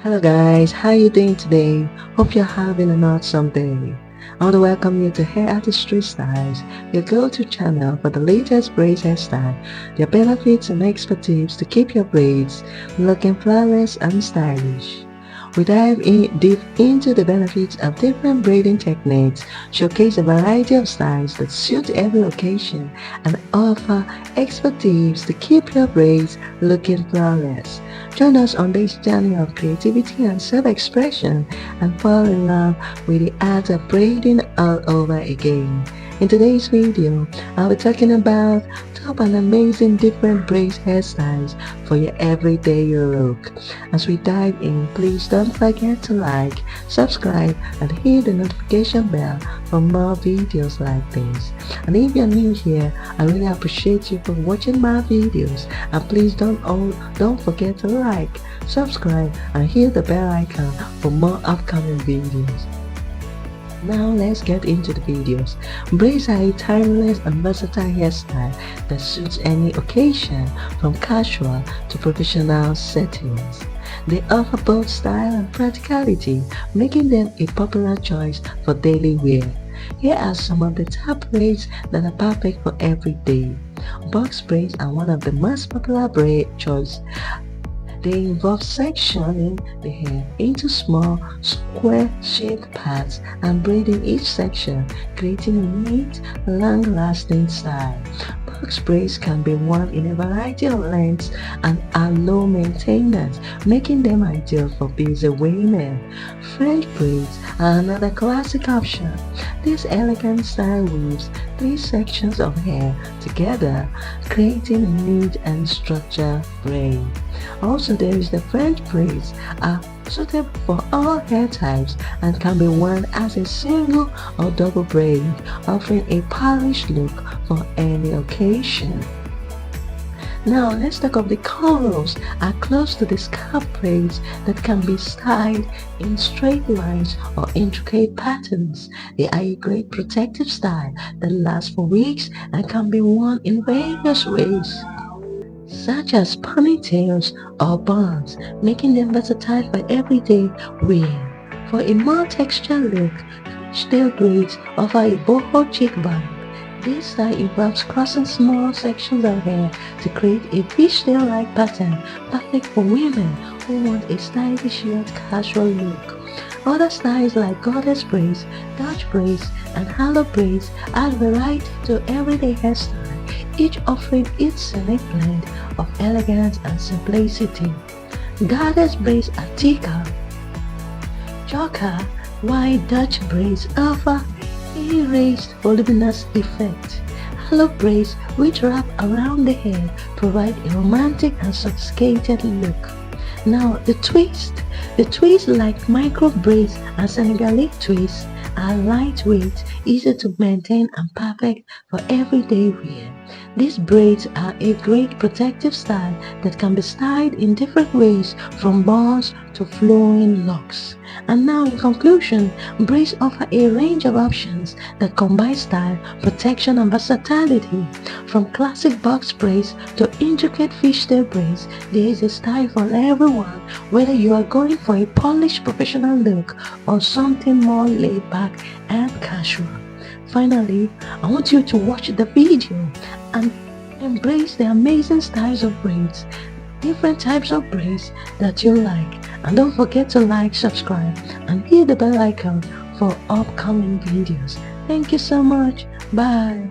Hello guys, how you doing today? Hope you're having an awesome day. I want to welcome you to HairArtistry Styles, your go-to channel for the latest braids hairstyle, their benefits and expert tips to keep your braids looking flawless and stylish. We dive deep into the benefits of different braiding techniques, showcase a variety of styles that suit every occasion, and offer expert tips to keep your braids looking flawless. Join us on this journey of creativity and self-expression and fall in love with the art of braiding all over again. In today's video, I'll be talking about top and amazing different braids hairstyles for your everyday look. As we dive in, please don't forget to like, subscribe, and hit the notification bell for more videos like this. And if you're new here, I really appreciate you for watching my videos. And please don't forget to like, subscribe, and hit the bell icon for more upcoming videos. Now let's get into the videos. Braids are a timeless and versatile hairstyle that suits any occasion, from casual to professional settings. They offer both style and practicality, making them a popular choice for daily wear. Here are some of the top braids that are perfect for every day. Box braids are one of the most popular braid choices. They involve sectioning the hair into small, square-shaped parts and braiding each section, creating a neat, long-lasting style. Box braids can be worn in a variety of lengths and are low maintenance, making them ideal for busy women. French braids are another classic option. This elegant style weaves three sections of hair together, creating a neat and structured braid. Also, there is the French braids are suitable for all hair types and can be worn as a single or double braid, offering a polished look for any occasion. Now let's talk of the cornrows are close to the scalp braids that can be styled in straight lines or intricate patterns. They are a great protective style that lasts for weeks and can be worn in various ways, such as ponytails or buns, making them versatile for everyday wear. For a more textured look, fishtail braids offer a boho chic vibe. This style involves crossing small sections of hair to create a fishtail-like pattern, perfect for women who want a stylish yet casual look. Other styles like goddess braids, Dutch braids, and halo braids add variety to everyday hairstyle, each offering its unique blend of elegance and simplicity. Goddess braids are thicker, choker, while Dutch braids offer a raised voluminous effect. Halo braids, which wrap around the hair, provide a romantic and sophisticated look. Now the twist. The twists like micro braids and Senegalese twists are lightweight, easy to maintain and perfect for everyday wear. These braids are a great protective style that can be styled in different ways, from buns to flowing locks. And now in conclusion, braids offer a range of options that combine style, protection and versatility. From classic box braids to intricate fishtail braids, there is a style for everyone, whether you are going for a polished professional look or something more laid back and casual. Finally, I want you to watch the video and embrace the amazing styles of braids, different types of braids that you like. And don't forget to like, subscribe, and hit the bell icon for upcoming videos. Thank you so much. Bye.